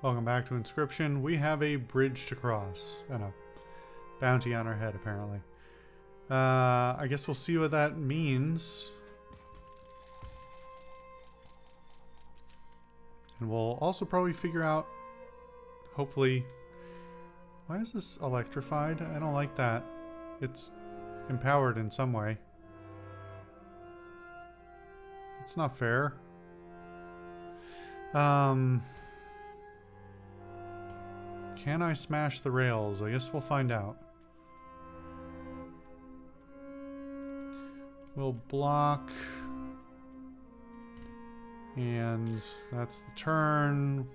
Welcome back to Inscryption. We have a bridge to cross and a bounty on our head, apparently. I guess we'll see what that means. And we'll also probably figure out, hopefully... Why is this electrified? I don't like that. It's empowered in some way. It's not fair. Can I smash the rails? I guess we'll find out. We'll block. And that's the turn.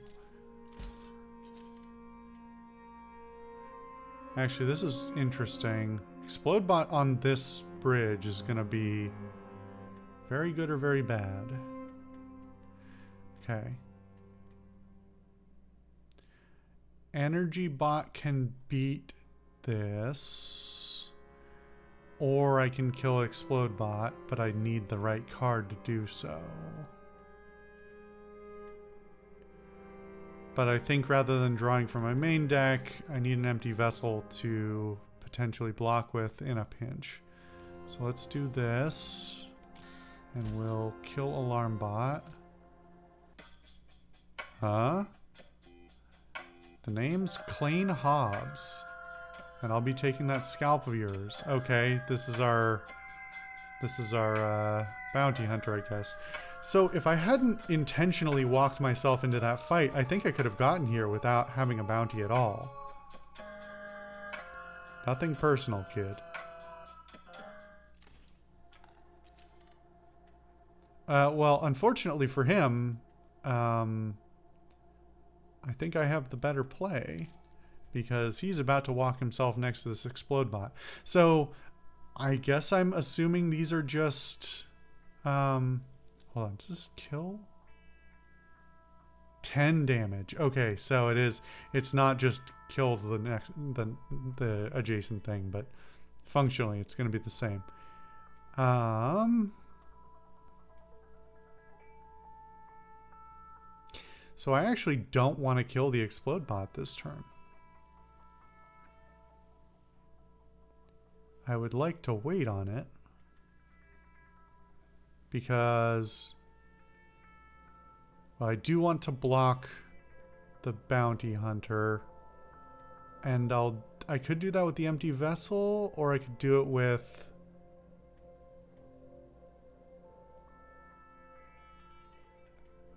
Actually, this is interesting. Explode bot on this bridge is going to be very good or very bad. Okay. Energy bot can beat this. Or I can kill explode bot, but I need the right card to do so. But I think rather than drawing from my main deck, I need an empty vessel to potentially block with in a pinch. So let's do this. And we'll kill Alarm Bot. Huh? The name's Clane Hobbs. And I'll be taking that scalp of yours. Okay, this is our bounty hunter, I guess. So if I hadn't intentionally walked myself into that fight, I think I could have gotten here without having a bounty at all. Nothing personal, kid. Well, unfortunately for him, I think I have the better play because he's about to walk himself next to this explode bot. So I guess I'm assuming these are just... hold on, does this kill? 10 damage. Okay, so it's not just kills the adjacent thing, but functionally it's going to be the same. So I actually don't want to kill the explode bot this turn. I would like to wait on it. Because well, I do want to block the bounty hunter. And I could do that with the empty vessel, or I could do it with...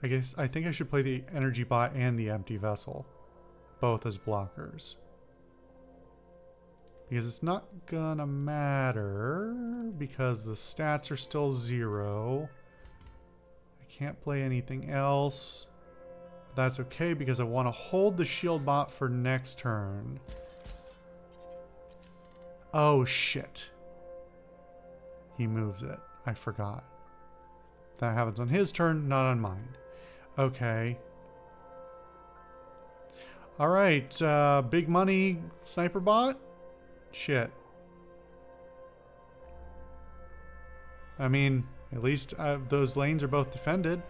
I think I should play the energy bot and the empty vessel, both as blockers. Because it's not gonna matter, because the stats are still 0. I can't play anything else. That's okay, because I want to hold the shield bot for next turn. Oh, shit. He moves it. I forgot. That happens on his turn, not on mine. Okay. Alright, big money sniper bot? Shit. I mean, at least those lanes are both defended.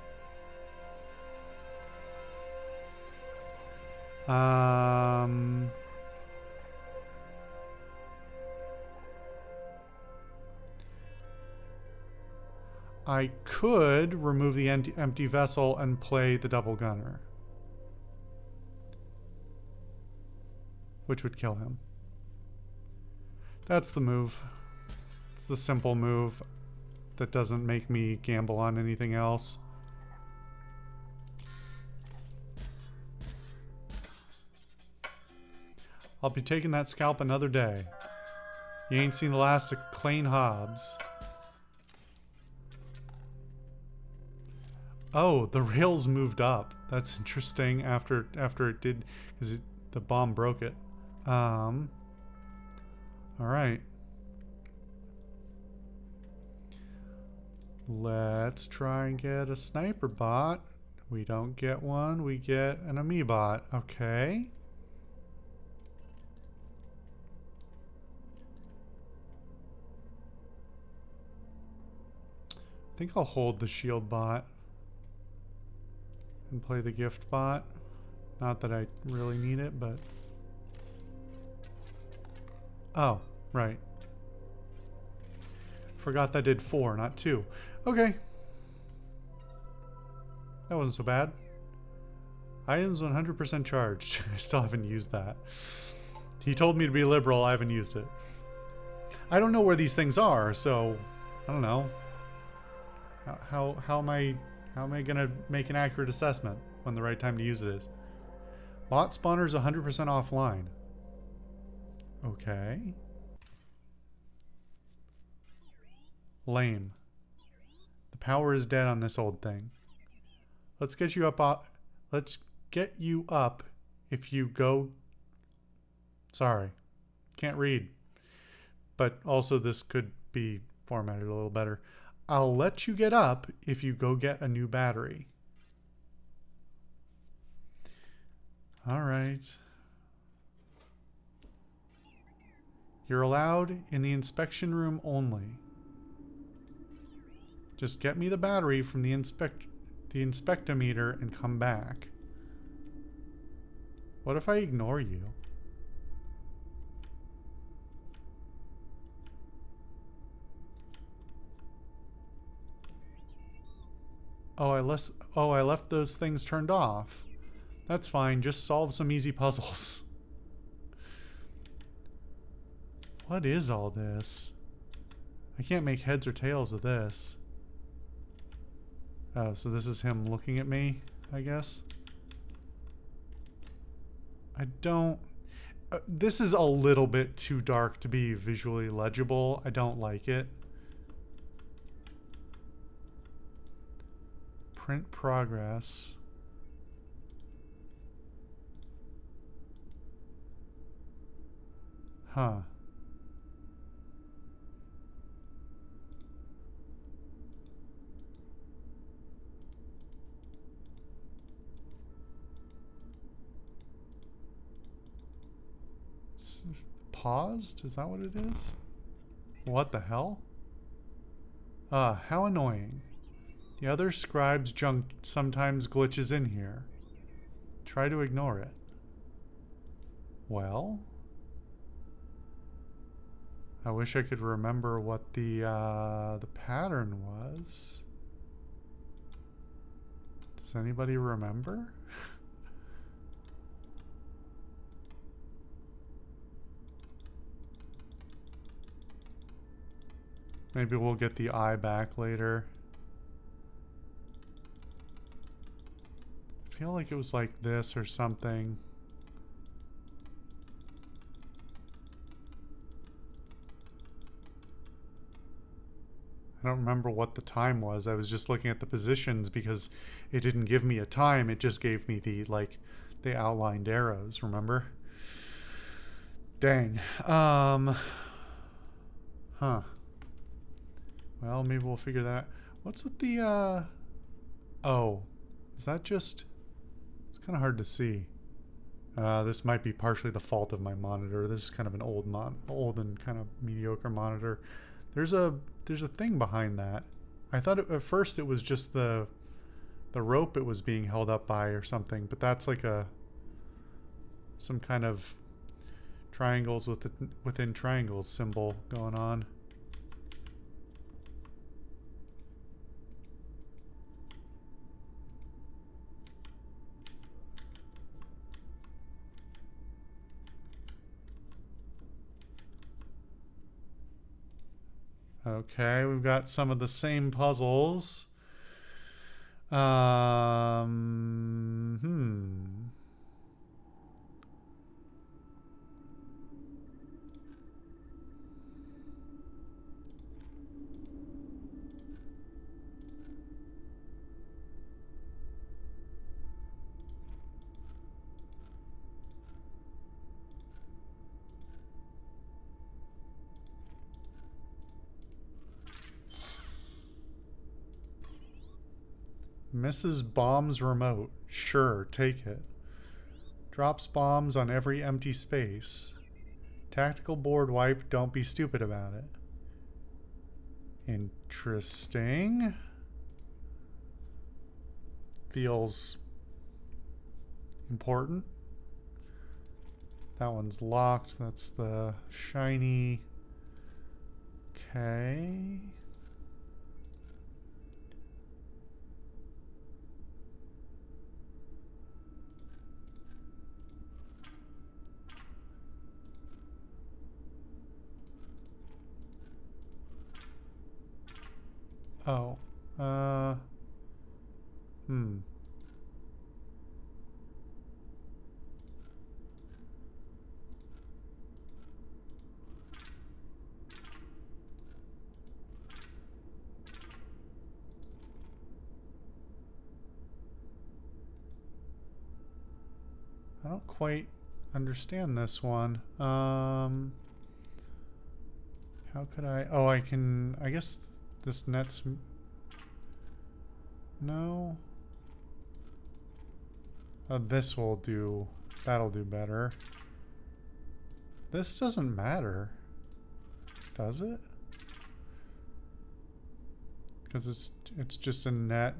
I could remove the empty vessel and play the double gunner, which would kill him. That's the move. It's the simple move that doesn't make me gamble on anything else. I'll be taking that scalp another day. You ain't seen the last of Clane Hobbs. Oh, the rails moved up. That's interesting after it did, because the bomb broke it. Alright. Let's try and get a sniper bot. We don't get one, we get an Ami bot. Okay. I think I'll hold the shield bot and play the gift bot. Not that I really need it, but... Oh, right. Forgot that did 4, not 2. Okay. That wasn't so bad. Items 100% charged. I still haven't used that. He told me to be liberal, I haven't used it. I don't know where these things are, so... I don't know. How am I gonna make an accurate assessment when the right time to use it is? Bot spawner's 100% offline. Okay. Lame. The power is dead on this old thing. Let's get you up. Let's get you up if you go... Sorry. Can't read. But also this could be formatted a little better. I'll let you get up if you go get a new battery. All right. You're allowed in the inspection room only. Just get me the battery from the inspectometer and come back. What if I ignore you? Oh, I left those things turned off. That's fine, just solve some easy puzzles. What is all this? I can't make heads or tails of this. Oh, so this is him looking at me, I guess? I don't... this is a little bit too dark to be visually legible. I don't like it. Print progress. Huh. It's paused? Is that what it is? What the hell? How annoying. The other scribe's junk sometimes glitches in here. Try to ignore it. Well? I wish I could remember what the pattern was. Does anybody remember? Maybe we'll get the eye back later. I feel like it was like this or something. I don't remember what the time was. I was just looking at the positions because it didn't give me a time. It just gave me the, like, the outlined arrows, remember? Dang. Huh. Well, maybe we'll figure that. What's with the, oh. Is that just... It's kind of hard to see. This might be partially the fault of my monitor. This is kind of an old and kind of mediocre monitor. There's a thing behind that. I thought at first it was just the rope it was being held up by or something, but that's like some kind of triangles within triangles symbol going on. Okay, we've got some of the same puzzles. Mrs. Bomb's remote. Sure, take it. Drops bombs on every empty space. Tactical board wipe, don't be stupid about it. Interesting. Feels important. That one's locked. That's the shiny. Okay. Oh. I don't quite understand this one. How could I? Oh, I can. I guess this net's. No. Oh, this will do. That'll do better. This doesn't matter. Does it? Because it's just a net.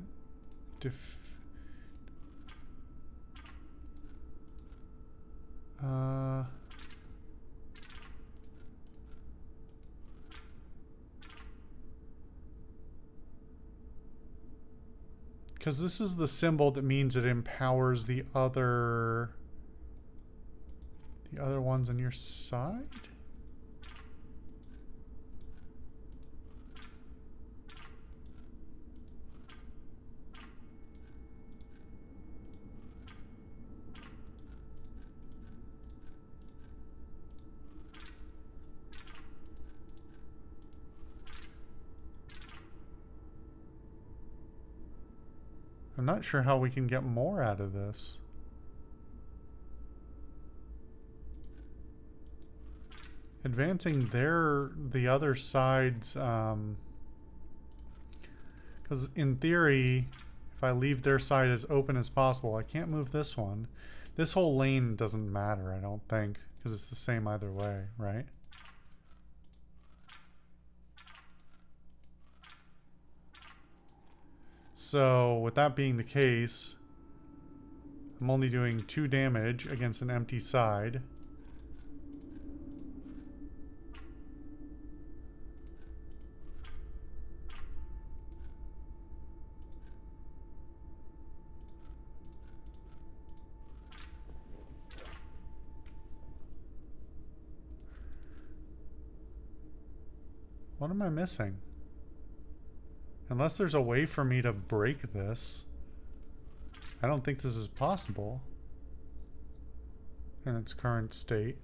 Because this is the symbol that means it empowers the other ones on your side? I'm not sure how we can get more out of this. Advancing the other side's, because in theory, if I leave their side as open as possible, I can't move this one. This whole lane doesn't matter, I don't think, because it's the same either way, right? So, with that being the case, I'm only doing 2 damage against an empty side. What am I missing? Unless there's a way for me to break this, I don't think this is possible in its current state.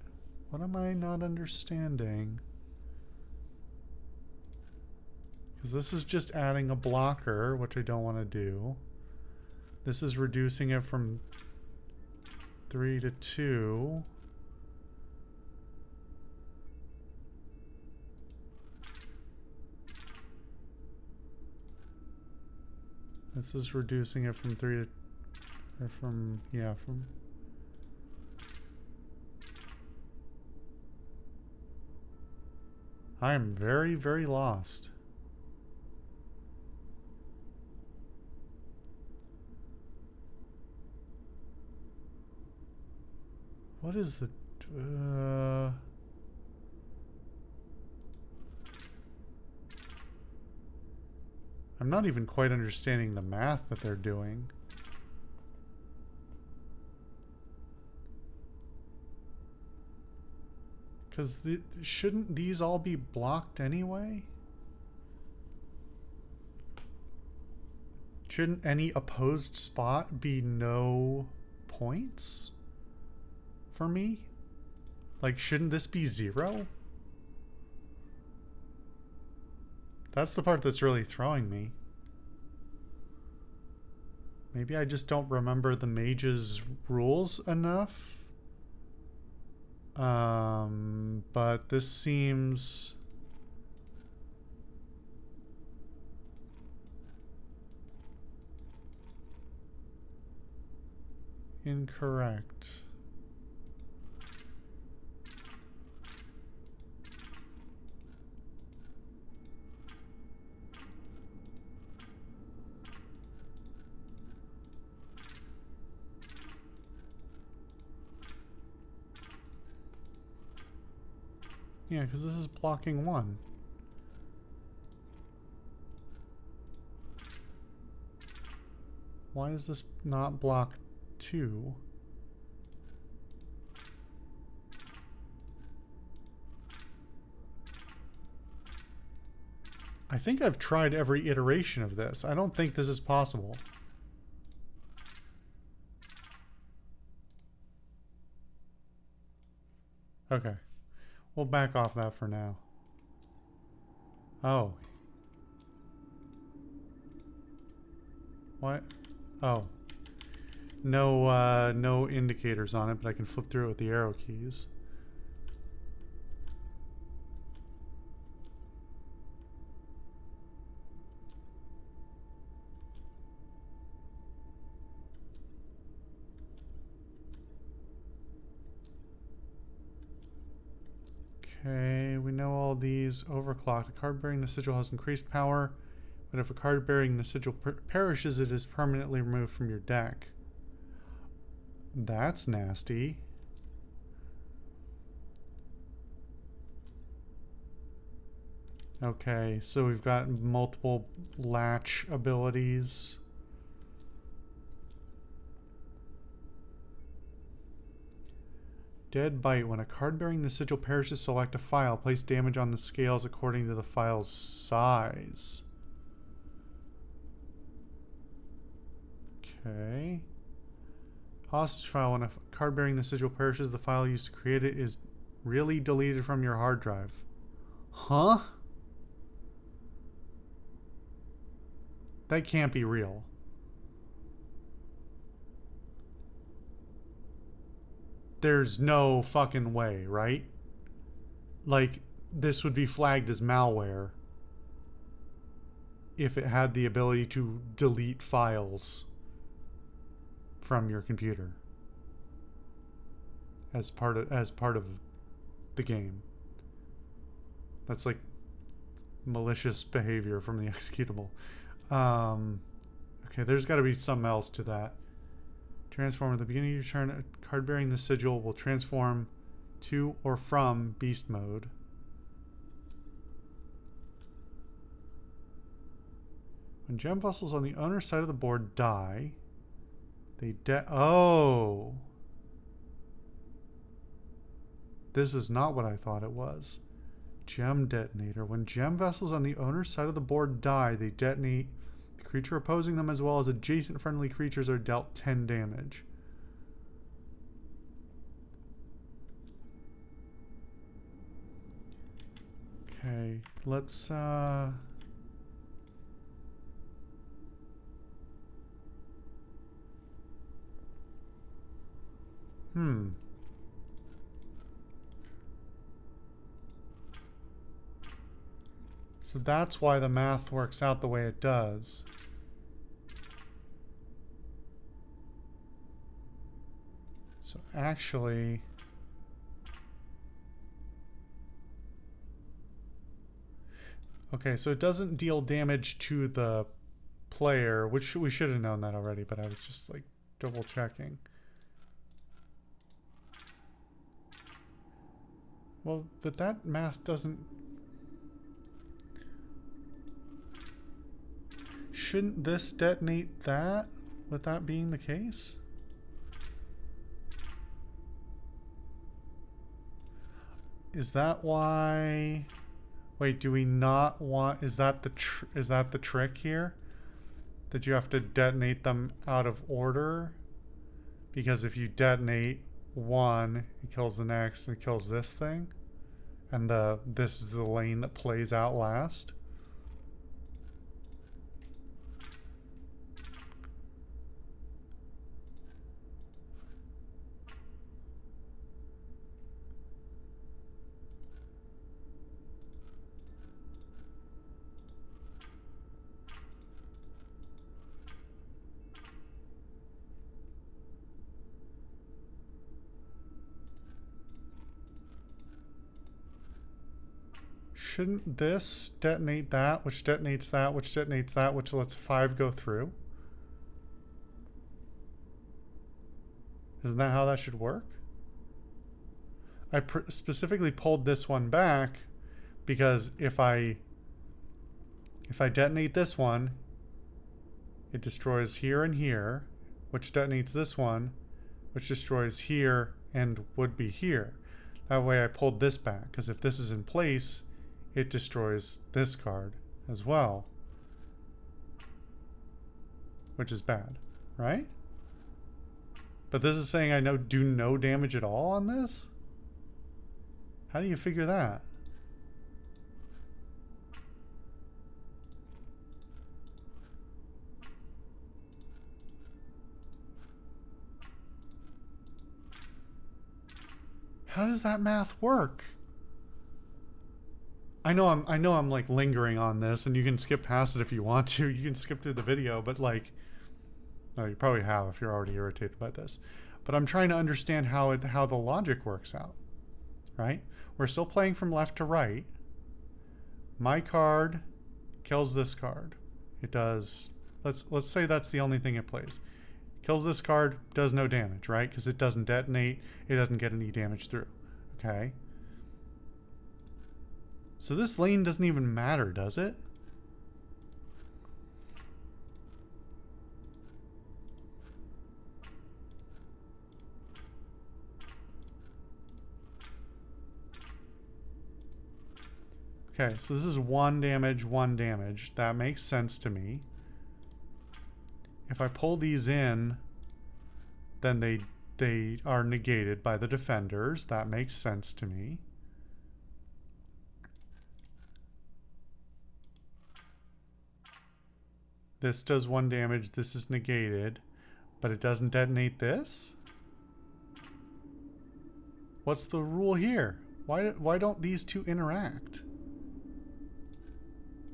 What am I not understanding? Because this is just adding a blocker, which I don't want to do. This is reducing it from 3 to 2. This is reducing it from 3 to... Or from... Yeah, from... I am very, very lost. What is the... I'm not even quite understanding the math that they're doing. Because shouldn't these all be blocked anyway? Shouldn't any opposed spot be no points for me? Like, shouldn't this be 0? That's the part that's really throwing me. Maybe I just don't remember the mage's rules enough. But this seems... incorrect. Yeah, because this is blocking 1. Why does this not block 2? I think I've tried every iteration of this. I don't think this is possible. Okay. We'll back off that for now. Oh. What? Oh. No, no indicators on it, but I can flip through it with the arrow keys. Okay, we know all these. Overclocked. A card bearing the sigil has increased power, but if a card bearing the sigil perishes, it is permanently removed from your deck. That's nasty. Okay, so we've got multiple latch abilities. Dead Bite. When a card bearing the sigil perishes, select a file. Place damage on the scales according to the file's size. Okay. Hostage file. When a card bearing the sigil perishes, the file used to create it is really deleted from your hard drive. Huh? That can't be real. There's no fucking way, right? Like, this would be flagged as malware if it had the ability to delete files from your computer as part of the game. That's like malicious behavior from the executable. Okay, there's got to be something else to that. Transform at the beginning of your turn. A card bearing the sigil will transform to or from beast mode. When gem vessels on the owner's side of the board die, they oh. This is not what I thought it was. Gem detonator. When gem vessels on the owner's side of the board die, they detonate. The creature opposing them as well as adjacent friendly creatures are dealt 10 damage. Okay, let's So that's why the math works out the way it does. So actually, okay, so it doesn't deal damage to the player, which we should have known that already, but I was just like double checking. Well, but that math doesn't... Shouldn't this detonate that, with that being the case? Is that why... Wait, do we not want... Is that the trick here? That you have to detonate them out of order? Because if you detonate one, it kills the next, and it kills this thing? And this is the lane that plays out last? Shouldn't this detonate that, which detonates that, which detonates that, which lets 5 go through? Isn't that how that should work? I specifically pulled this one back because if I detonate this one, it destroys here and here, which detonates this one, which destroys here and would be here. That way I pulled this back, because if this is in place, it destroys this card as well, which is bad, right? But this is saying I do no damage at all on this? How do you figure that? How does that math work? I know I'm like lingering on this, and you can skip past it if you want to. You can skip through the video, but like, no, you probably have if you're already irritated by this. But I'm trying to understand how the logic works out, right? We're still playing from left to right. My card kills this card. It does. Let's say that's the only thing it plays. Kills this card, does no damage, right? Because it doesn't detonate, it doesn't get any damage through. Okay. So this lane doesn't even matter, does it? Okay, so this is 1 damage, 1 damage. That makes sense to me. If I pull these in, then they are negated by the defenders. That makes sense to me. This does 1 damage. This is negated, but it doesn't detonate this? What's the rule here? Why don't these two interact?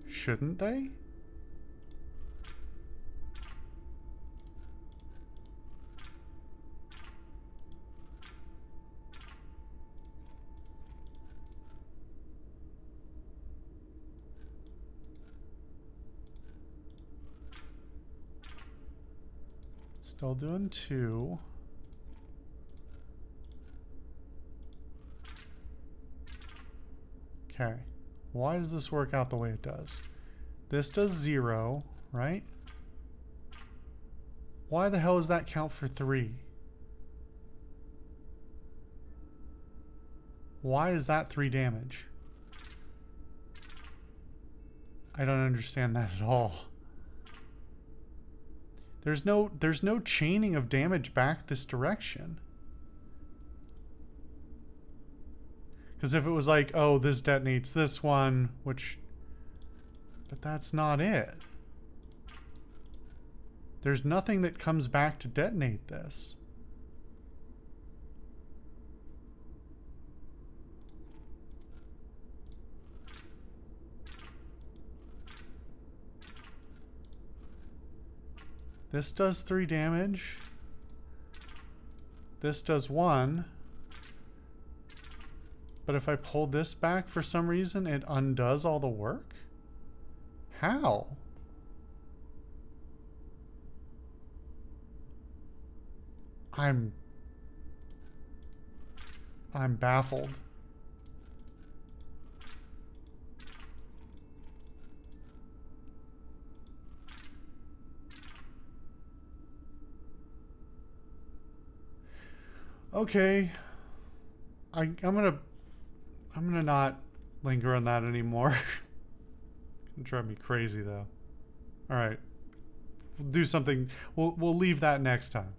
Shouldn't they? Still doing 2. Okay. Why does this work out the way it does? This does 0, right? Why the hell does that count for 3? Why is that 3 damage? I don't understand that at all. There's no chaining of damage back this direction. Because if it was like, oh, this detonates this one, which... But that's not it. There's nothing that comes back to detonate this. This does 3 damage. This does 1. But if I pull this back for some reason, it undoes all the work? How? I'm baffled. Okay. I'm gonna not linger on that anymore. It'll drive me crazy though. All right. We'll do something. We'll leave that next time.